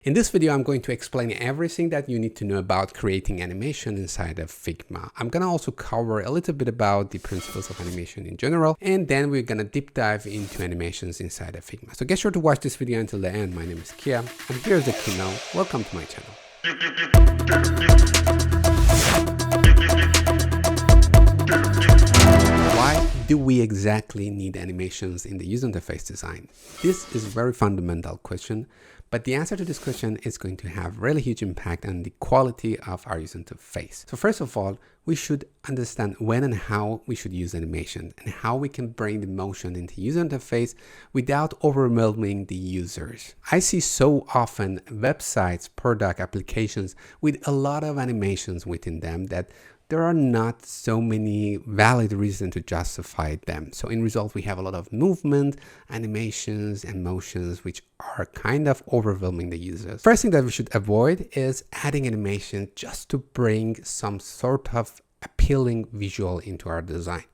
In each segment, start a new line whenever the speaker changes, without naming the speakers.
In this video, I'm going to explain everything that you need to know about creating animation inside of Figma. I'm going to also cover a little bit about the principles of animation in general, and then we're going to deep dive into animations inside of Figma. So get sure to watch this video until the end. My name is Kia, and here's the Kimo. Welcome to my channel. Why do we exactly need animations in the user interface design? This is a very fundamental question, but the answer to this question is going to have really huge impact on the quality of our user interface. So first of all, we should understand when and how we should use animation and how we can bring the motion into user interface without overwhelming the users. I see so often websites, product applications with a lot of animations within them that there are not so many valid reasons to justify them. So in result, we have a lot of movement, animations, and motions, which are kind of overwhelming the users. First thing that we should avoid is adding animation just to bring some sort of appealing visual into our design.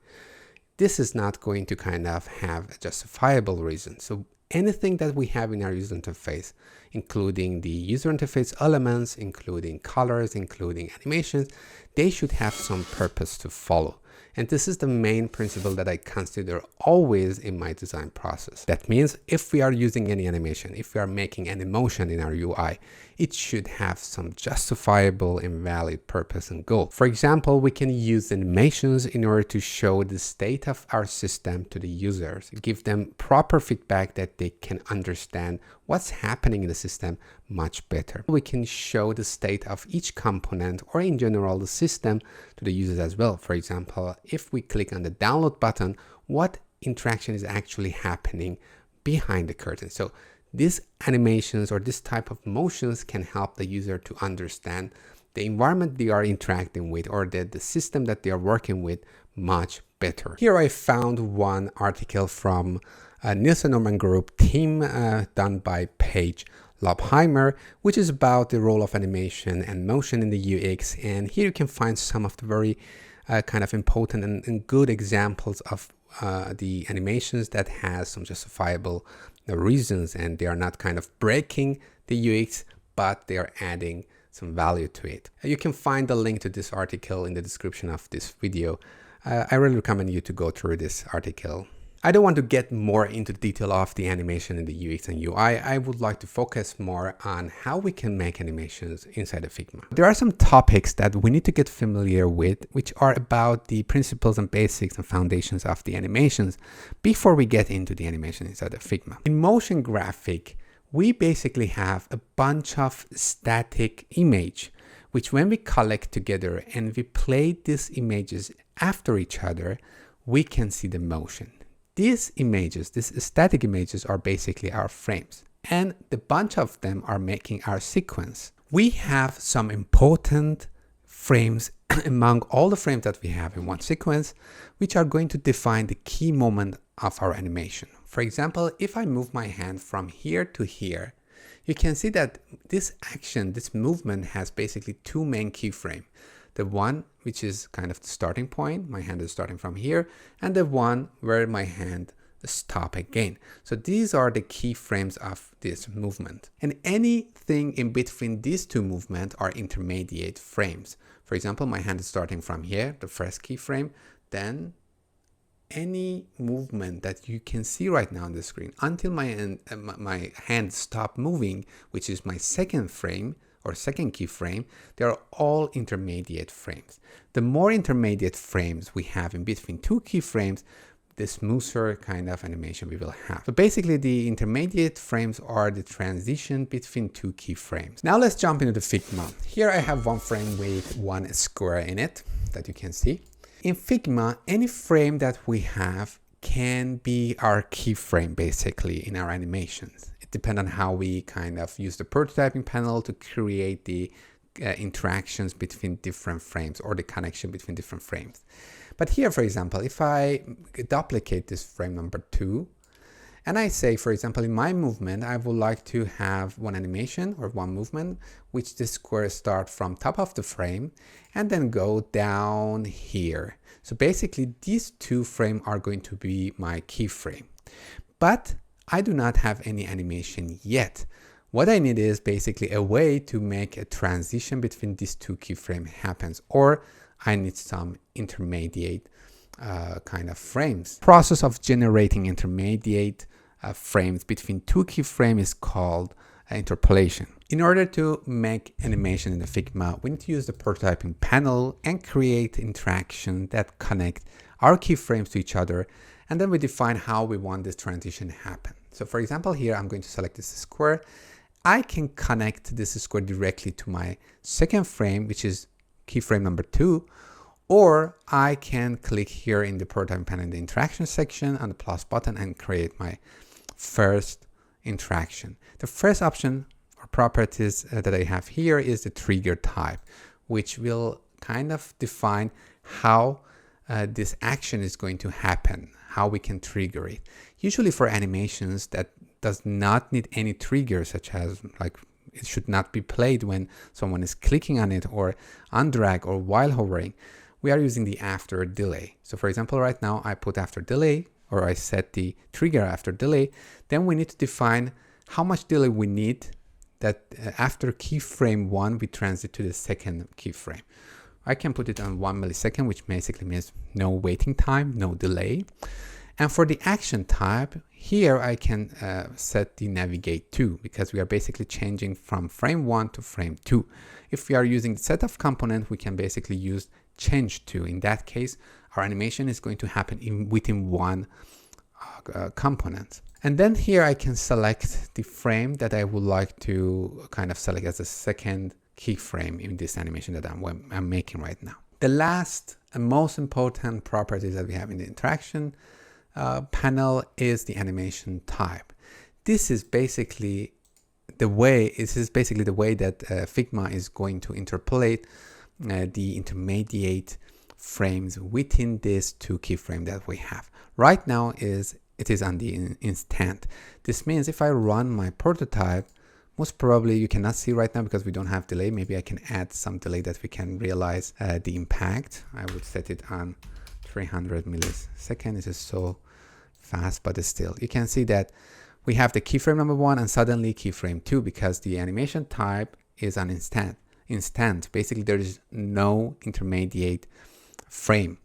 This is not going to kind of have a justifiable reason. So anything that we have in our user interface, including the user interface elements, including colors, including animations, they should have some purpose to follow. And this is the main principle that I consider always in my design process. That means if we are using any animation, if we are making any motion in our UI, it should have some justifiable and valid purpose and goal. For example, we can use animations in order to show the state of our system to the users, give them proper feedback that they can understand what's happening in the system much better. We can show the state of each component or in general the system to the users as well. For example, if we click on the download button, what interaction is actually happening behind the curtain. So these animations or this type of motions can help the user to understand the environment they are interacting with or the system that they are working with much better. Here I found one article from Nielsen Norman Group team done by Paige Lobheimer, which is about the role of animation and motion in the UX. And here you can find some of the very kind of important and good examples of the animations that has some justifiable reasons, and they are not kind of breaking the UX, but they are adding some value to it. You can find the link to this article in the description of this video. I really recommend you to go through this article. I don't want to get more into detail of the animation in the UX and UI. I would like to focus more on how we can make animations inside of Figma. There are some topics that we need to get familiar with, which are about the principles and basics and foundations of the animations before we get into the animation inside of Figma. In motion graphic, we basically have a bunch of static image, which when we collect together and we play these images after each other, we can see the motion. These images, these static images, are basically our frames, and the bunch of them are making our sequence. We have some important frames among all the frames that we have in one sequence, which are going to define the key moment of our animation. For example, if I move my hand from here to here, you can see that this action, this movement has basically two main keyframes. The one which is kind of the starting point, my hand is starting from here, and the one where my hand stops again. So these are the keyframes of this movement. And anything in between these two movements are intermediate frames. For example, my hand is starting from here, the first keyframe, then any movement that you can see right now on the screen until my hand stops moving, which is my second frame, or second keyframe, they are all intermediate frames. The more intermediate frames we have in between two keyframes, the smoother kind of animation we will have. So basically the intermediate frames are the transition between two keyframes. Now let's jump into the Figma. Here I have one frame with one square in it that you can see. In Figma, any frame that we have can be our keyframe basically in our animations. It depends on how we kind of use the prototyping panel to create the interactions between different frames or the connection between different frames. But here, for example, if I duplicate this frame number 2 and I say, for example, in my movement, I would like to have one animation or one movement, which the square start from top of the frame and then go down here. So basically these two frames are going to be my keyframe, but I do not have any animation yet. What I need is basically a way to make a transition between these two keyframes happens, or I need some intermediate kind of frames. Process of generating intermediate frames between two keyframes is called interpolation. In order to make animation in the Figma, we need to use the prototyping panel and create interaction that connect our keyframes to each other, and then we define how we want this transition to happen. So for example, here I'm going to select this square. I can connect this square directly to my second frame, which is keyframe number 2, or I can click here in the prototyping panel in the interaction section on the plus button and create my first interaction. The first option or properties that I have here is the trigger type, which will kind of define how this action is going to happen, how we can trigger it. Usually for animations that does not need any trigger, such as like it should not be played when someone is clicking on it or on drag or while hovering, we are using the after delay. So for example, right now I put after delay, or I set the trigger after delay. Then we need to define how much delay we need that after keyframe 1 we transit to the second keyframe. I can put it on 1 millisecond, which basically means no waiting time, no delay. And for the action type, here I can set the navigate to, because we are basically changing from frame 1 to frame 2. If we are using the set of component, we can basically use change to. In that case, our animation is going to happen within one component. And then here I can select the frame that I would like to kind of select as a second keyframe in this animation that I'm making right now. The last and most important properties that we have in the interaction panel is the animation type. This is basically the way that Figma is going to interpolate the intermediate frames within this two keyframe that we have. Right now it is on the instant. This means if I run my prototype, most probably you cannot see right now because we don't have delay. Maybe I can add some delay that we can realize the impact. I would set it on 300 milliseconds. This is so fast, but still you can see that we have the keyframe number 1 and suddenly keyframe 2, because the animation type is an instant. Basically there is no intermediate frame.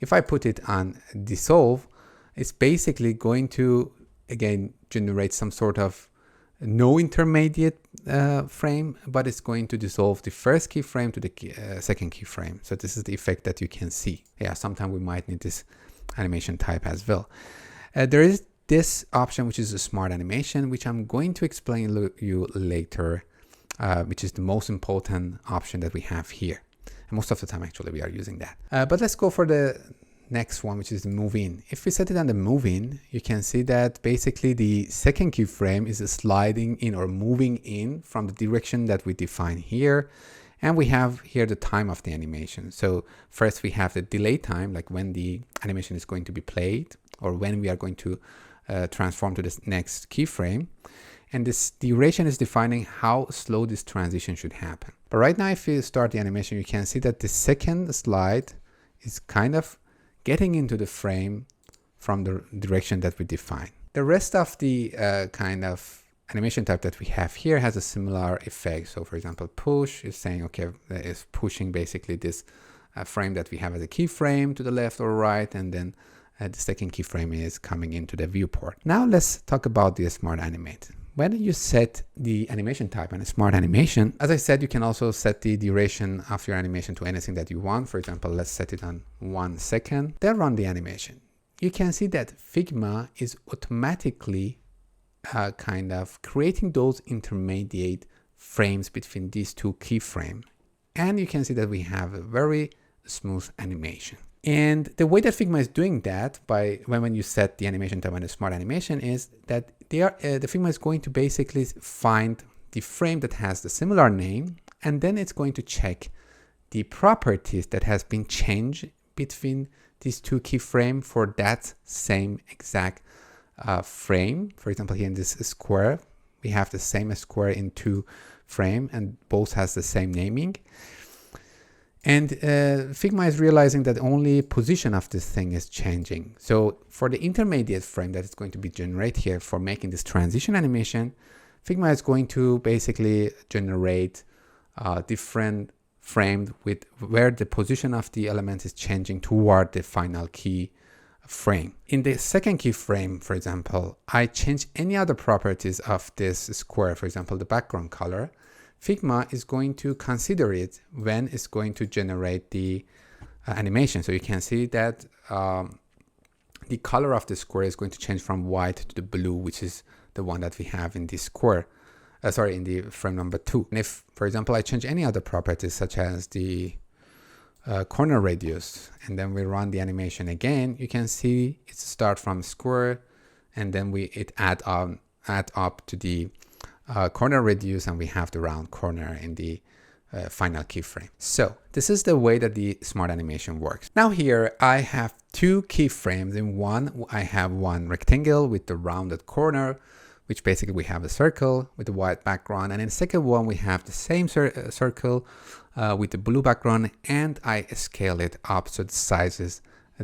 If I put it on dissolve, it's basically going to again generate some sort of no intermediate frame, but it's going to dissolve the first keyframe to the second keyframe. So this is the effect that you can see. Yeah, sometimes we might need this animation type as well. There is this option, which is a smart animation, which I'm going to explain to you later, which is the most important option that we have here. And most of the time, actually, we are using that. But let's go for the next one, which is the move in. If we set it on the move in, you can see that basically the second keyframe is sliding in or moving in from the direction that we define here. And we have here the time of the animation. So first we have the delay time, like when the animation is going to be played or when we are going to transform to this next keyframe. And this duration is defining how slow this transition should happen. But right now, if you start the animation, you can see that the second slide is kind of getting into the frame from the direction that we define. The rest of the kind of animation type that we have here has a similar effect. So for example, push is saying, okay, it's pushing basically this frame that we have as a keyframe to the left or right, and then the second keyframe is coming into the viewport. Now let's talk about the smart animate. When you set the animation type on a smart animation, as I said, you can also set the duration of your animation to anything that you want. For example, let's set it on 1 second, then run the animation. You can see that Figma is automatically kind of creating those intermediate frames between these two keyframes. And you can see that we have a very smooth animation. And the way that Figma is doing that by when you set the animation type on a smart animation is that the Figma is going to basically find the frame that has the similar name, and then it's going to check the properties that has been changed between these two keyframes for that same exact frame. For example, here in this square, we have the same square in two frames and both has the same naming. And Figma is realizing that only position of this thing is changing. So for the intermediate frame that is going to be generated here for making this transition animation, Figma is going to basically generate different frames with where the position of the element is changing toward the final key frame. In the second keyframe, for example, I change any other properties of this square, for example, the background color. Figma is going to consider it when it's going to generate the animation. So you can see that the color of the square is going to change from white to the blue, which is the one that we have in this square. In the frame number 2. And if, for example, I change any other properties such as the corner radius, and then we run the animation again, you can see it start from square, and then it add up to the corner radius, and we have the round corner in the final keyframe. So this is the way that the smart animation works. Now here I have 2 keyframes. In one, I have one rectangle with the rounded corner, which basically we have a circle with a white background, and in the second one we have the same circle with the blue background, and I scale it up so the size is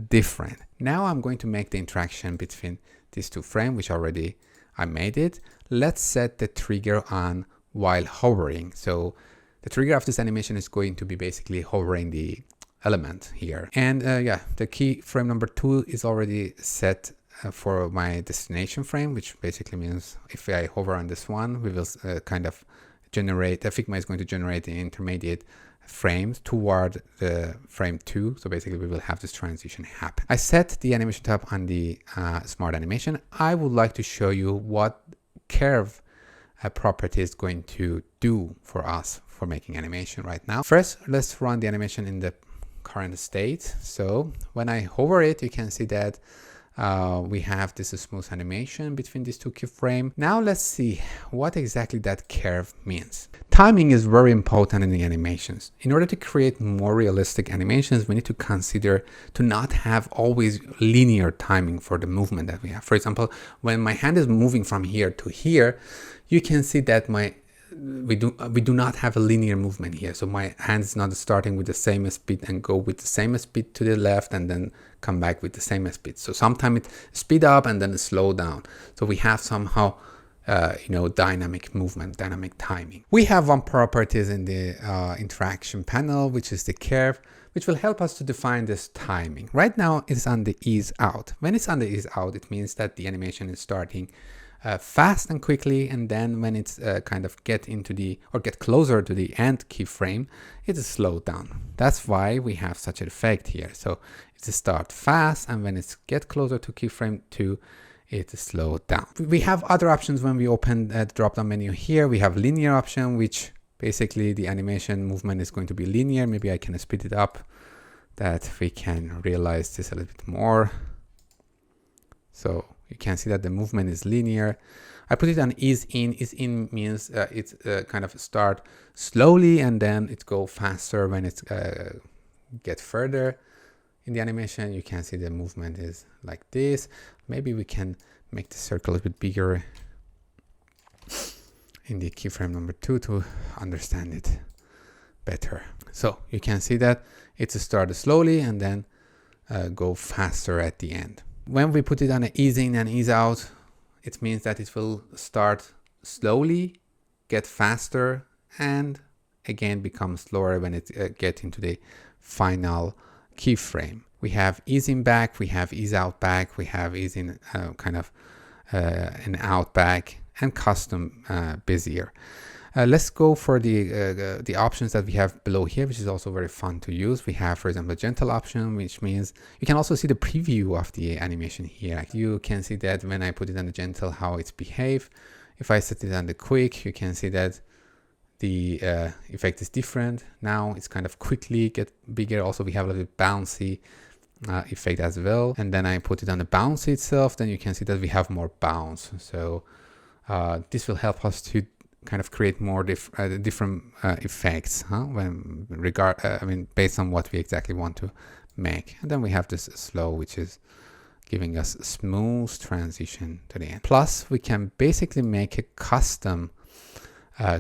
different. Now I'm going to make the interaction between these 2 frames, which already I made it. Let's set the trigger on while hovering. So the trigger of this animation is going to be basically hovering the element here. And yeah, the keyframe number 2 is already set for my destination frame, which basically means if I hover on this one, we will kind of generate, Figma is going to generate the intermediate frames toward the frame 2. So basically we will have this transition happen. I set the animation tab on the smart animation. I would like to show you what curve property is going to do for us for making animation right now. First, let's run the animation in the current state. So when I hover it, you can see that we have this smooth animation between these 2 keyframes. Now let's see what exactly that curve means. Timing is very important in the animations. In order to create more realistic animations, we need to consider to not have always linear timing for the movement that we have. For example, when my hand is moving from here to here, you can see that we do not have a linear movement here. So my hand is not starting with the same speed and go with the same speed to the left and then come back with the same speed. So sometimes it speed up and then it slow down. So we have somehow dynamic movement, dynamic timing. We have one properties in the interaction panel, which is the curve, which will help us to define this timing. Right now it's on the ease out. When it's on the ease out, it means that the animation is starting fast and quickly, and then when it's kind of get closer to the end keyframe, it is slowed down. That's why we have such an effect here. So it start fast, and when it's get closer to keyframe 2, it is slowed down. We have other options when we open the drop-down menu here. We have linear option, which basically the animation movement is going to be linear. Maybe I can speed it up that we can realize this a little bit more. So you can see that the movement is linear. I put it on ease in. Ease in means it's kind of start slowly and then it go faster when it's get further in the animation. You can see the movement is like this. Maybe we can make the circle a bit bigger in the keyframe number 2 to understand it better. So you can see that it's started slowly and then go faster at the end. When we put it on an ease in and ease out, it means that it will start slowly, get faster, and again become slower when it gets into the final keyframe. We have ease in back, we have ease out back, we have ease in an out back, and custom Bezier. Let's go for the options that we have below here, which is also very fun to use. We have, for example, gentle option, which means you can also see the preview of the animation here. You can see that when I put it on the gentle, how it's behave. If I set it on the quick, you can see that the effect is different. Now it's kind of quickly get bigger. Also, we have a little bit bouncy effect as well. And then I put it on the bouncy itself, then you can see that we have more bounce. So this will help us to kind of create more different effects when based on what we exactly want to make. And then we have this slow, which is giving us a smooth transition to the end. Plus we can basically make a custom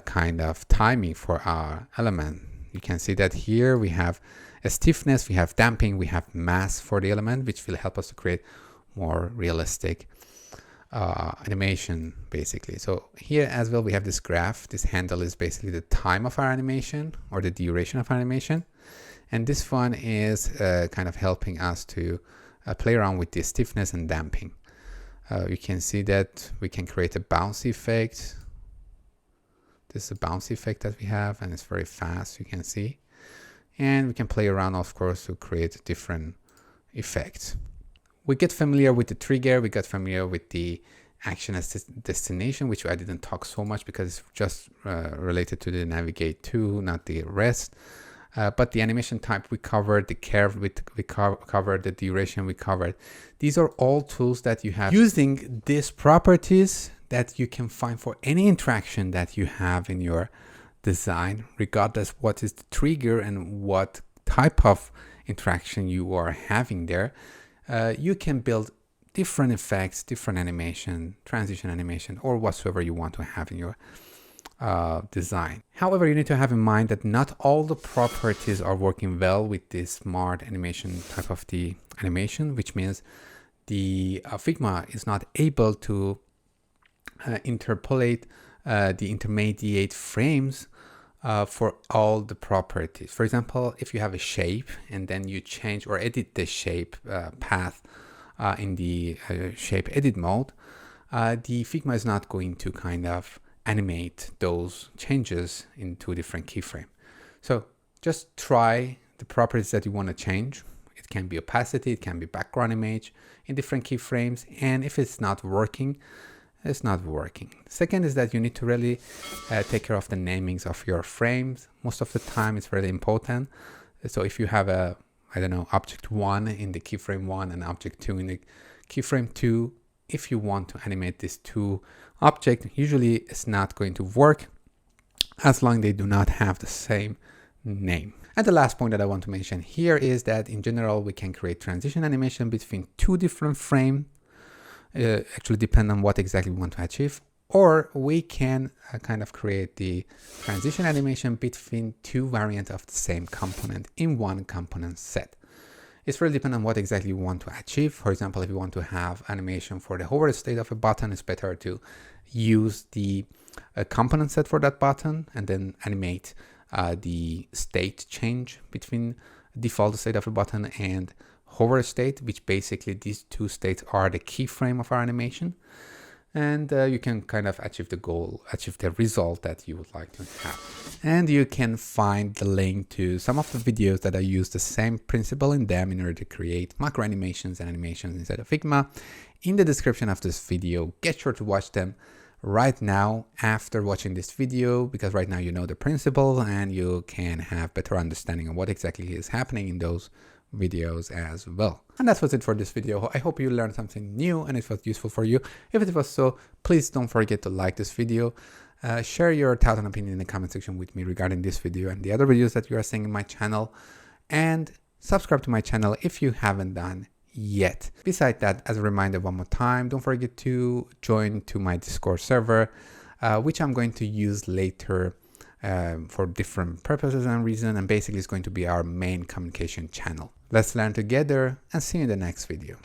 kind of timing for our element. You can see that here we have a stiffness, we have damping, we have mass for the element, which will help us to create more realistic animation basically. So here as well we have this graph. This handle is basically the time of our animation or the duration of our animation, and this one is kind of helping us to play around with the stiffness and damping. You can see that we can create a bounce effect. This is a bounce effect that we have, and it's very fast, you can see, and we can play around of course to create different effects. We get familiar with the trigger, we got familiar with the action as destination, which I didn't talk so much because it's just related to the navigate to, not the rest. But the animation type we covered, the curve we covered, the duration we covered. These are all tools that you have using these properties that you can find for any interaction that you have in your design, regardless what is the trigger and what type of interaction you are having there. You can build different effects, different animation, transition animation, or whatsoever you want to have in your design. However, you need to have in mind that not all the properties are working well with this smart animation type of the animation, which means the Figma is not able to interpolate the intermediate frames for all the properties. For example, if you have a shape and then you change or edit the shape path in the shape edit mode, the Figma is not going to kind of animate those changes into different keyframe. So just try the properties that you want to change. It can be opacity, it can be background image in different keyframes, and if it's not working, it's not working. Second is that you need to really take care of the namings of your frames. Most of the time it's really important. So if you have a, I don't know, object 1 in the keyframe 1 and object 2 in the keyframe 2, if you want to animate these two objects, usually it's not going to work as long as they do not have the same name. And the last point that I want to mention here is that in general we can create transition animation between two different frames. Actually depend on what exactly we want to achieve, or we can kind of create the transition animation between two variants of the same component in one component set. It's really dependent on what exactly you want to achieve. For example, if you want to have animation for the hover state of a button, it's better to use the component set for that button and then animate the state change between default state of a button and hover state, which basically these two states are the keyframe of our animation, and you can kind of achieve the goal, achieve the result that you would like to have. And you can find the link to some of the videos that I use the same principle in them in order to create macro animations and animations inside of Figma in the description of this video. Get sure to watch them right now after watching this video, because right now you know the principle and you can have better understanding of what exactly is happening in those videos as well. And that was it for this video. I hope you learned something new and it was useful for you. If it was so, please don't forget to like this video, share your thoughts and opinion in the comment section with me regarding this video and the other videos that you are seeing in my channel, and subscribe to my channel if you haven't done yet. Besides that, as a reminder one more time, don't forget to join to my Discord server, which I'm going to use later for different purposes and reasons, and basically it's going to be our main communication channel. Let's learn together and see you in the next video.